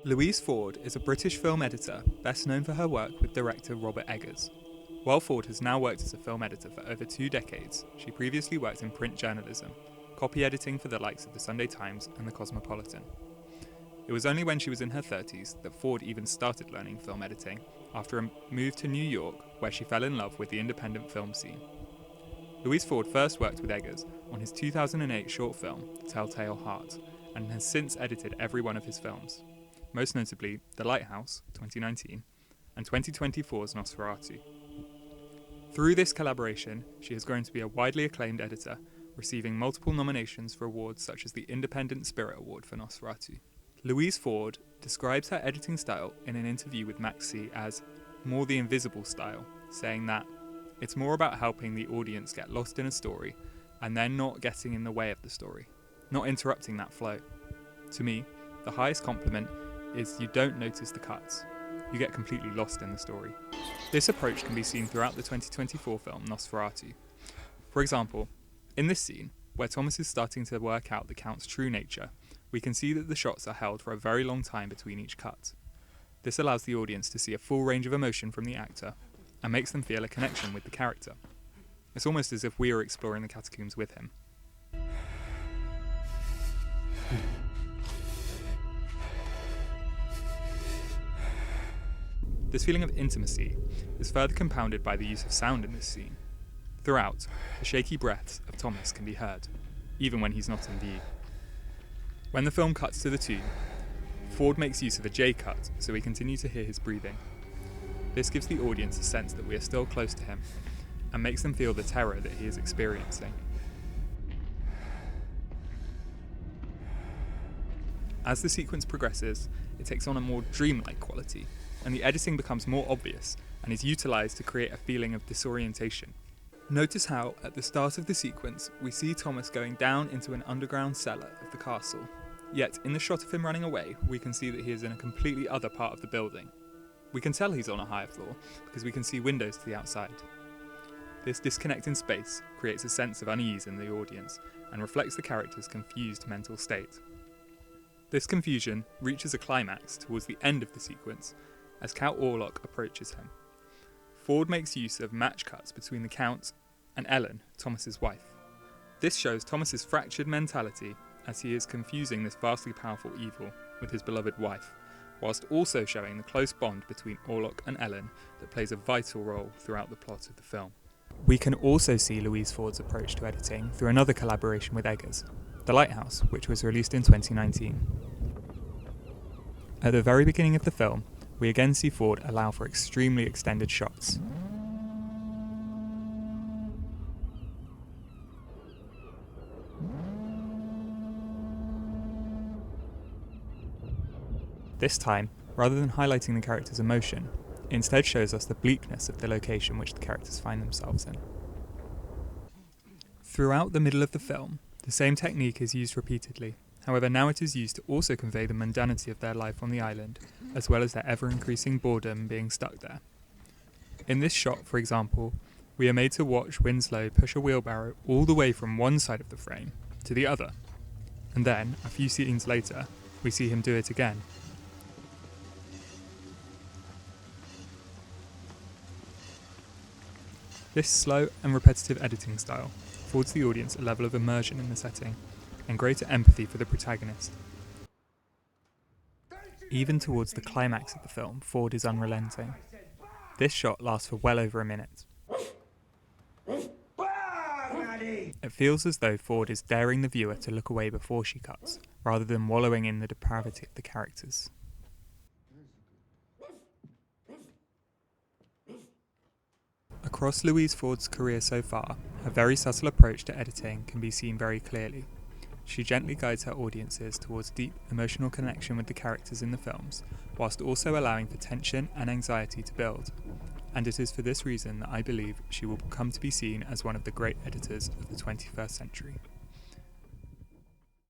Louise Ford is a British film editor best known for her work with director Robert Eggers. While Ford has now worked as a film editor for over 2 decades, she previously worked in print journalism, copy editing for the likes of the Sunday Times and the Cosmopolitan. It was only when she was in her 30s that Ford even started learning film editing after a move to New York, where she fell in love with the independent film scene. Louise Ford first worked with Eggers on his 2008 short film, Telltale Heart, and has since edited every one of his films, most notably The Lighthouse, 2019, and 2024's Nosferatu. Through this collaboration, she has grown to be a widely acclaimed editor, receiving multiple nominations for awards such as the Independent Spirit Award for Nosferatu. Louise Ford describes her editing style in an interview with Maxi as more the invisible style, saying that it's more about helping the audience get lost in a story and then not getting in the way of the story, not interrupting that flow. To me, the highest compliment is you don't notice the cuts. You get completely lost in the story. This approach can be seen throughout the 2024 film Nosferatu. For example, in this scene, where Thomas is starting to work out the Count's true nature, we can see that the shots are held for a very long time between each cut. This allows the audience to see a full range of emotion from the actor and makes them feel a connection with the character. It's almost as if we are exploring the catacombs with him. This feeling of intimacy is further compounded by the use of sound in this scene. Throughout, the shaky breaths of Thomas can be heard, even when he's not in view. When the film cuts to the tomb, Ford makes use of a J-cut so we continue to hear his breathing. This gives the audience a sense that we are still close to him, and makes them feel the terror that he is experiencing. As the sequence progresses, it takes on a more dreamlike quality, and the editing becomes more obvious and is utilised to create a feeling of disorientation. Notice how, at the start of the sequence, we see Thomas going down into an underground cellar of the castle, yet in the shot of him running away, we can see that he is in a completely other part of the building. We can tell he's on a higher floor because we can see windows to the outside. This disconnect in space creates a sense of unease in the audience and reflects the character's confused mental state. This confusion reaches a climax towards the end of the sequence as Count Orlok approaches him. Ford makes use of match cuts between the Count and Ellen, Thomas's wife. This shows Thomas's fractured mentality as he is confusing this vastly powerful evil with his beloved wife, whilst also showing the close bond between Orlok and Ellen that plays a vital role throughout the plot of the film. We can also see Louise Ford's approach to editing through another collaboration with Eggers, The Lighthouse, which was released in 2019. At the very beginning of the film, we again see Ford allow for extremely extended shots. This time, rather than highlighting the character's emotion, it instead shows us the bleakness of the location which the characters find themselves in. Throughout the middle of the film, the same technique is used repeatedly. However, now it is used to also convey the mundanity of their life on the island, as well as their ever-increasing boredom being stuck there. In this shot, for example, we are made to watch Winslow push a wheelbarrow all the way from one side of the frame to the other, and then, a few scenes later, we see him do it again. This slow and repetitive editing style affords the audience a level of immersion in the setting and greater empathy for the protagonist. Even towards the climax of the film, Ford is unrelenting. This shot lasts for well over a minute. It feels as though Ford is daring the viewer to look away before she cuts, rather than wallowing in the depravity of the characters. Across Louise Ford's career so far, her very subtle approach to editing can be seen very clearly. She gently guides her audiences towards deep emotional connection with the characters in the films, whilst also allowing for tension and anxiety to build. And it is for this reason that I believe she will come to be seen as one of the great editors of the 21st century.